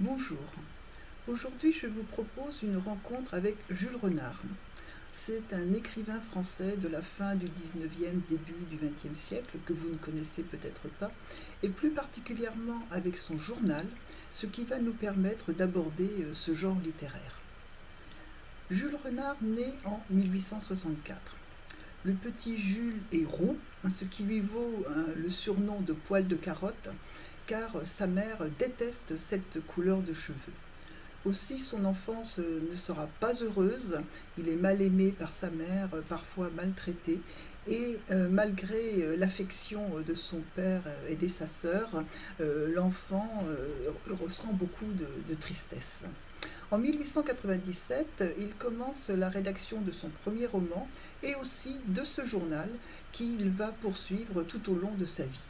Bonjour, aujourd'hui je vous propose une rencontre avec Jules Renard. C'est un écrivain français de la fin du 19e, début du 20e siècle que vous ne connaissez peut-être pas, et plus particulièrement avec son journal, ce qui va nous permettre d'aborder ce genre littéraire. Jules Renard naît en 1864. Le petit Jules est roux, ce qui lui vaut le surnom de poil de carotte, car sa mère déteste cette couleur de cheveux. Aussi, son enfance ne sera pas heureuse, il est mal aimé par sa mère, parfois maltraité, et malgré l'affection de son père et de sa sœur, l'enfant ressent beaucoup de tristesse. En 1897, il commence la rédaction de son premier roman et aussi de ce journal qu'il va poursuivre tout au long de sa vie.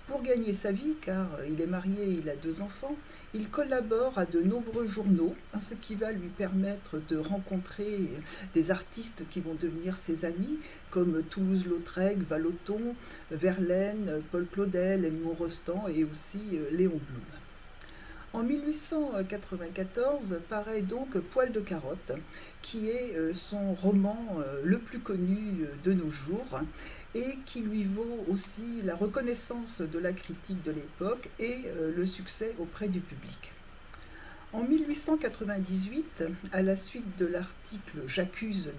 Pour gagner sa vie, car il est marié et il a 2 enfants, il collabore à de nombreux journaux, ce qui va lui permettre de rencontrer des artistes qui vont devenir ses amis, comme Toulouse-Lautrec, Vallotton, Verlaine, Paul Claudel, Edmond Rostand et aussi Léon Blum. En 1894 paraît donc Poil de carotte, qui est son roman le plus connu de nos jours et qui lui vaut aussi la reconnaissance de la critique de l'époque et le succès auprès du public. En 1898, à la suite de l'article J'accuse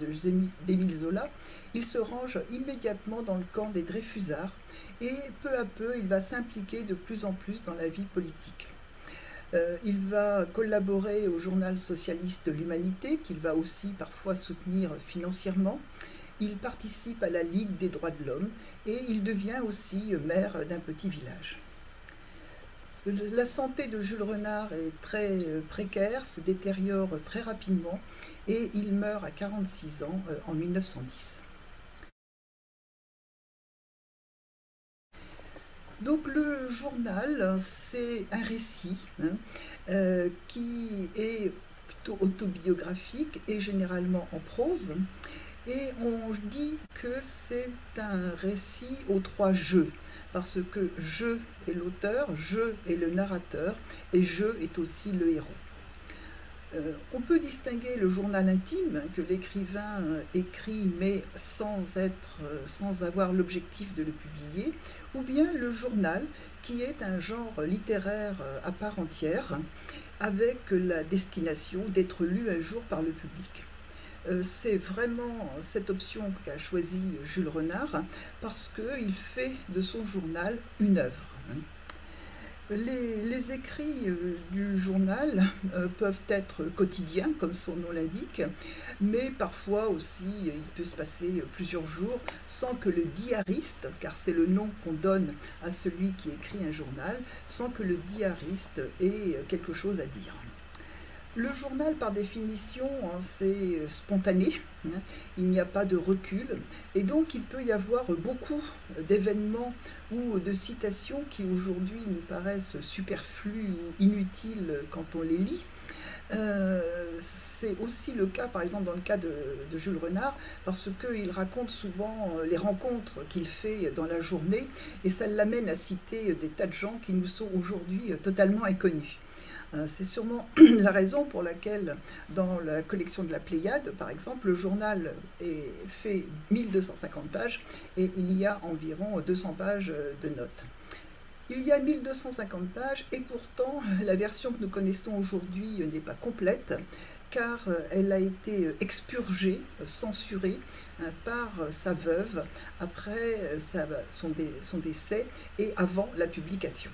d'Émile Zola, il se range immédiatement dans le camp des Dreyfusards et peu à peu il va s'impliquer de plus en plus dans la vie politique. Il va collaborer au journal socialiste L'Humanité, qu'il va aussi parfois soutenir financièrement. Il participe à la Ligue des droits de l'homme et il devient aussi maire d'un petit village. La santé de Jules Renard est très précaire, se détériore très rapidement et il meurt à 46 ans en 1910. Donc le journal, c'est un récit qui est plutôt autobiographique et généralement en prose. Et on dit que c'est un récit aux 3 je, parce que je est l'auteur, je est le narrateur et je est aussi le héros. On peut distinguer le journal intime que l'écrivain écrit mais sans avoir l'objectif de le publier, ou bien le journal qui est un genre littéraire à part entière avec la destination d'être lu un jour par le public. C'est vraiment cette option qu'a choisie Jules Renard parce qu'il fait de son journal une œuvre. Les écrits du journal peuvent être quotidiens, comme son nom l'indique, mais parfois aussi il peut se passer plusieurs jours sans que le diariste, car c'est le nom qu'on donne à celui qui écrit un journal, sans que le diariste ait quelque chose à dire. Le journal, par définition, c'est spontané, il n'y a pas de recul, et donc il peut y avoir beaucoup d'événements ou de citations qui aujourd'hui nous paraissent superflues ou inutiles quand on les lit. C'est aussi le cas, par exemple, dans le cas de Jules Renard, parce qu'il raconte souvent les rencontres qu'il fait dans la journée, et ça l'amène à citer des tas de gens qui nous sont aujourd'hui totalement inconnus. C'est sûrement la raison pour laquelle, dans la collection de la Pléiade, par exemple, le journal fait 1250 pages et il y a environ 200 pages de notes. Il y a 1250 pages et pourtant la version que nous connaissons aujourd'hui n'est pas complète car elle a été expurgée, censurée par sa veuve après son décès et avant la publication.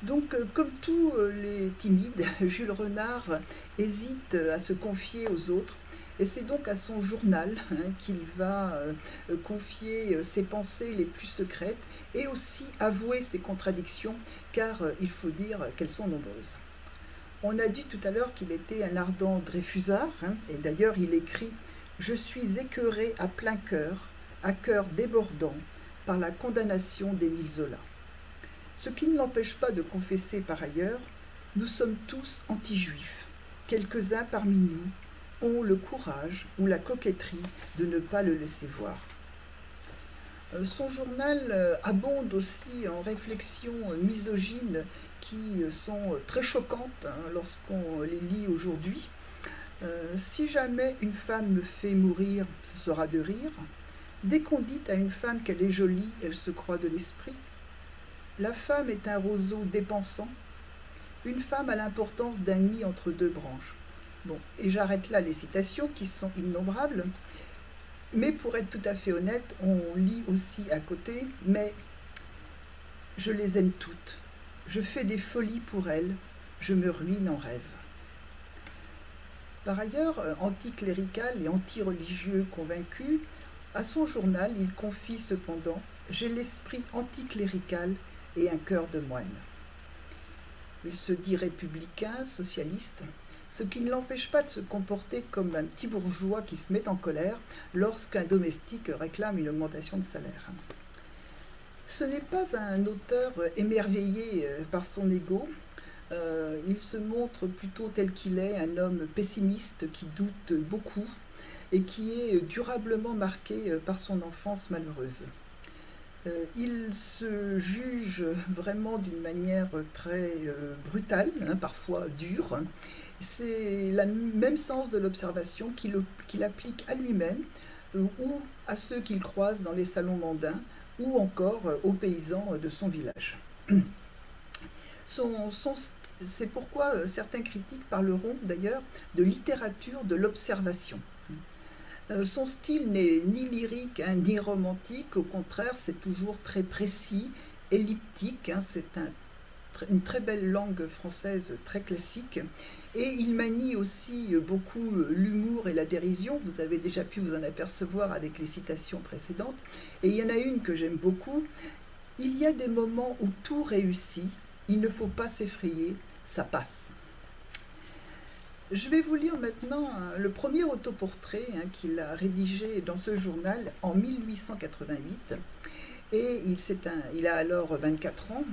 Donc, comme tous les timides, Jules Renard hésite à se confier aux autres, et c'est donc à son journal qu'il va confier ses pensées les plus secrètes, et aussi avouer ses contradictions, car il faut dire qu'elles sont nombreuses. On a dit tout à l'heure qu'il était un ardent Dreyfusard, et d'ailleurs il écrit « Je suis écœuré à plein cœur, à cœur débordant, par la condamnation d'Émile Zola. » Ce qui ne l'empêche pas de confesser par ailleurs, nous sommes tous anti-juifs. Quelques-uns parmi nous ont le courage ou la coquetterie de ne pas le laisser voir. Son journal abonde aussi en réflexions misogynes qui sont très choquantes lorsqu'on les lit aujourd'hui. Si jamais une femme me fait mourir, ce sera de rire. Dès qu'on dit à une femme qu'elle est jolie, elle se croit de l'esprit. La femme est un roseau dépensant. Une femme a l'importance d'un nid entre deux branches. Bon, et j'arrête là les citations qui sont innombrables. Mais pour être tout à fait honnête, on lit aussi à côté, mais je les aime toutes. Je fais des folies pour elles, je me ruine en rêve. Par ailleurs, anticlérical et anti-religieux convaincu, à son journal, il confie cependant « J'ai l'esprit anticlérical et un cœur de moine ». Il se dit républicain, socialiste, ce qui ne l'empêche pas de se comporter comme un petit bourgeois qui se met en colère lorsqu'un domestique réclame une augmentation de salaire. Ce n'est pas un auteur émerveillé par son ego. Il se montre plutôt tel qu'il est, un homme pessimiste qui doute beaucoup et qui est durablement marqué par son enfance malheureuse. Il se juge vraiment d'une manière très brutale, parfois dure. C'est le même sens de l'observation qu'il applique à lui-même ou à ceux qu'il croise dans les salons mondains ou encore aux paysans de son village. C'est pourquoi certains critiques parleront d'ailleurs de littérature de l'observation. Son style n'est ni lyrique ni romantique, au contraire c'est toujours très précis, elliptique, c'est une très belle langue française très classique, et il manie aussi beaucoup l'humour et la dérision, vous avez déjà pu vous en apercevoir avec les citations précédentes, et il y en a une que j'aime beaucoup, il y a des moments où tout réussit, il ne faut pas s'effrayer, ça passe. Je vais vous lire maintenant le premier autoportrait qu'il a rédigé dans ce journal en 1888. Et il a alors 24 ans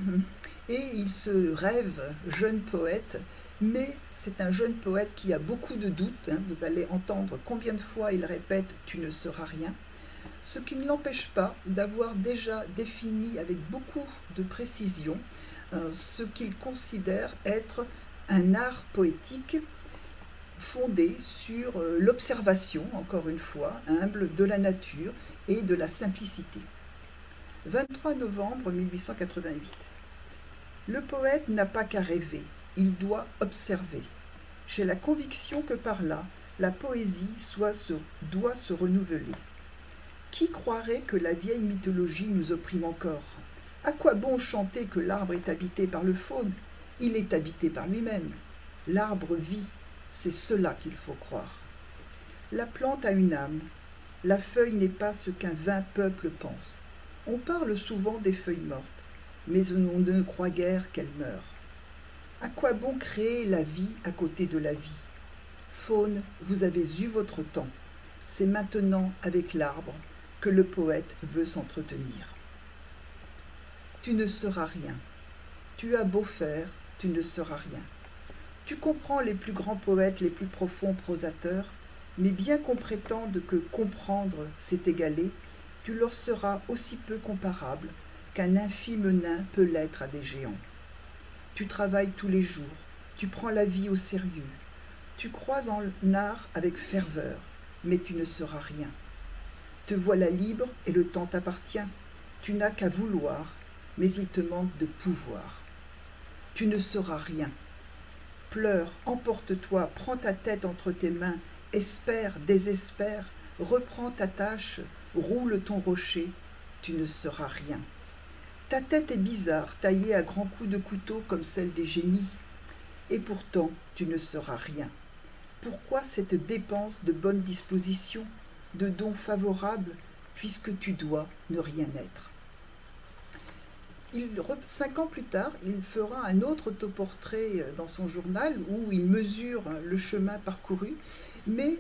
et il se rêve jeune poète, mais c'est un jeune poète qui a beaucoup de doutes. Vous allez entendre combien de fois il répète « tu ne seras rien », ce qui ne l'empêche pas d'avoir déjà défini avec beaucoup de précision ce qu'il considère être un art poétique fondé sur l'observation, encore une fois, humble de la nature et de la simplicité. 23 novembre 1888. Le poète n'a pas qu'à rêver, il doit observer. J'ai la conviction que par là, la poésie doit se renouveler. Qui croirait que la vieille mythologie nous opprime encore? À quoi bon chanter que l'arbre est habité par le faune? Il est habité par lui-même. L'arbre vit, c'est cela qu'il faut croire. La plante a une âme. La feuille n'est pas ce qu'un vain peuple pense. On parle souvent des feuilles mortes, mais on ne croit guère qu'elles meurent. À quoi bon créer la vie à côté de la vie? Faune, vous avez eu votre temps. C'est maintenant avec l'arbre que le poète veut s'entretenir. Tu ne seras rien. Tu as beau faire, tu ne seras rien. Tu comprends les plus grands poètes, les plus profonds prosateurs, mais bien qu'on prétende que comprendre, c'est égaler, tu leur seras aussi peu comparable qu'un infime nain peut l'être à des géants. Tu travailles tous les jours, tu prends la vie au sérieux, tu crois en art avec ferveur, mais tu ne seras rien. Te voilà libre et le temps t'appartient, tu n'as qu'à vouloir, mais il te manque de pouvoir. Tu ne seras rien. Pleure, emporte-toi, prends ta tête entre tes mains, espère, désespère, reprends ta tâche, roule ton rocher, tu ne seras rien. Ta tête est bizarre, taillée à grands coups de couteau comme celle des génies, et pourtant tu ne seras rien. Pourquoi cette dépense de bonnes dispositions, de dons favorables, puisque tu dois ne rien être? 5 ans plus tard, il fera un autre autoportrait dans son journal où il mesure le chemin parcouru, mais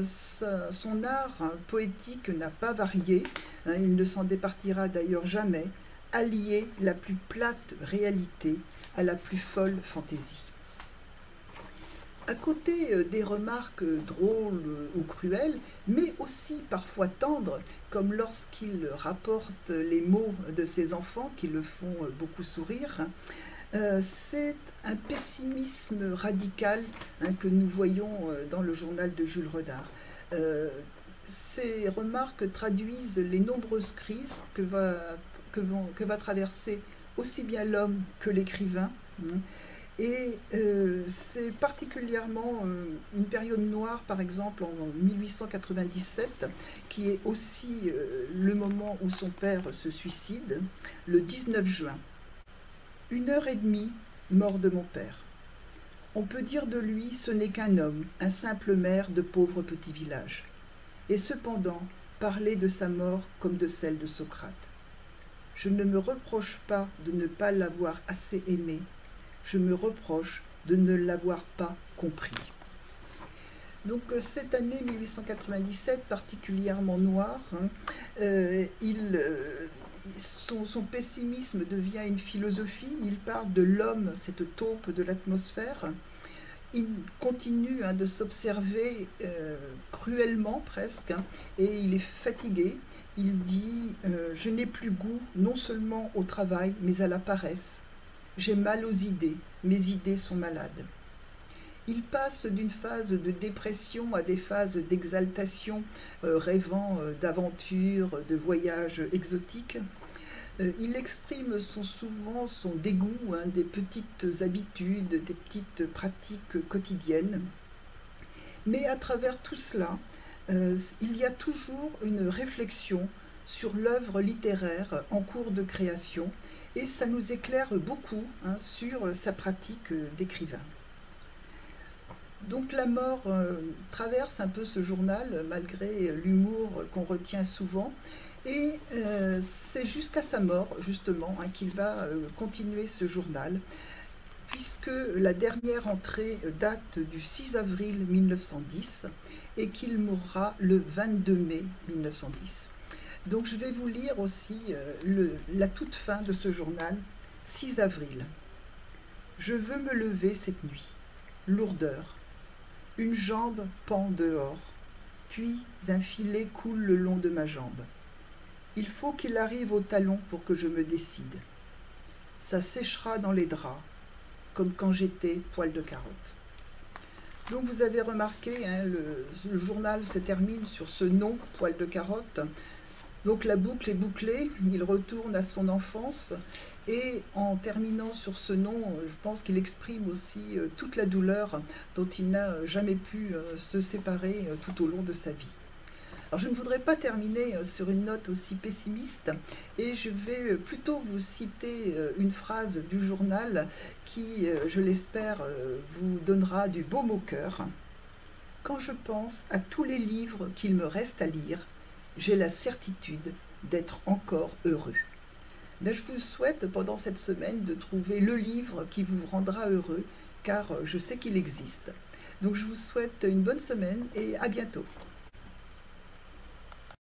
son art poétique n'a pas varié, il ne s'en départira d'ailleurs jamais, allier la plus plate réalité à la plus folle fantaisie. À côté des remarques drôles ou cruelles, mais aussi parfois tendres, comme lorsqu'il rapporte les mots de ses enfants qui le font beaucoup sourire, c'est un pessimisme radical, hein, que nous voyons dans le journal de Jules Renard. Euh, Ces remarques traduisent les nombreuses crises que va traverser aussi bien l'homme que l'écrivain, hein. Et c'est particulièrement une période noire, par exemple en 1897, qui est aussi le moment où son père se suicide, le 19 juin. 1 heure et demie, mort de mon père. On peut dire de lui, ce n'est qu'un homme, un simple maire de pauvre petit village. Et cependant, parler de sa mort comme de celle de Socrate. Je ne me reproche pas de ne pas l'avoir assez aimé, je me reproche de ne l'avoir pas compris. Donc cette année 1897, particulièrement noire, hein, son pessimisme devient une philosophie. Il parle de l'homme, cette taupe de l'atmosphère. Il continue, hein, de s'observer cruellement presque, hein, et il est fatigué. Il dit je n'ai plus goût non seulement au travail mais à la paresse. J'ai mal aux idées, mes idées sont malades. Il passe d'une phase de dépression à des phases d'exaltation, rêvant d'aventures, de voyages exotiques. Il exprime souvent son dégoût, hein, des petites habitudes, des petites pratiques quotidiennes. Mais à travers tout cela, il y a toujours une réflexion sur l'œuvre littéraire en cours de création, et ça nous éclaire beaucoup, hein, sur sa pratique d'écrivain. Donc la mort traverse un peu ce journal, malgré l'humour qu'on retient souvent, et c'est jusqu'à sa mort, justement, hein, qu'il va continuer ce journal, puisque la dernière entrée date du 6 avril 1910 et qu'il mourra le 22 mai 1910. Donc je vais vous lire aussi la toute fin de ce journal, 6 avril. Je veux me lever cette nuit. Lourdeur. Une jambe pend dehors, puis un filet coule le long de ma jambe. Il faut qu'il arrive au talon pour que je me décide. Ça séchera dans les draps, comme quand j'étais poil de carotte. Donc vous avez remarqué, hein, le journal se termine sur ce nom, poil de carotte. Donc la boucle est bouclée, il retourne à son enfance, et en terminant sur ce nom, je pense qu'il exprime aussi toute la douleur dont il n'a jamais pu se séparer tout au long de sa vie. Alors je ne voudrais pas terminer sur une note aussi pessimiste, et je vais plutôt vous citer une phrase du journal qui, je l'espère, vous donnera du baume au cœur. Quand je pense à tous les livres qu'il me reste à lire, j'ai la certitude d'être encore heureux. Mais je vous souhaite pendant cette semaine de trouver le livre qui vous rendra heureux, car je sais qu'il existe. Donc je vous souhaite une bonne semaine et à bientôt.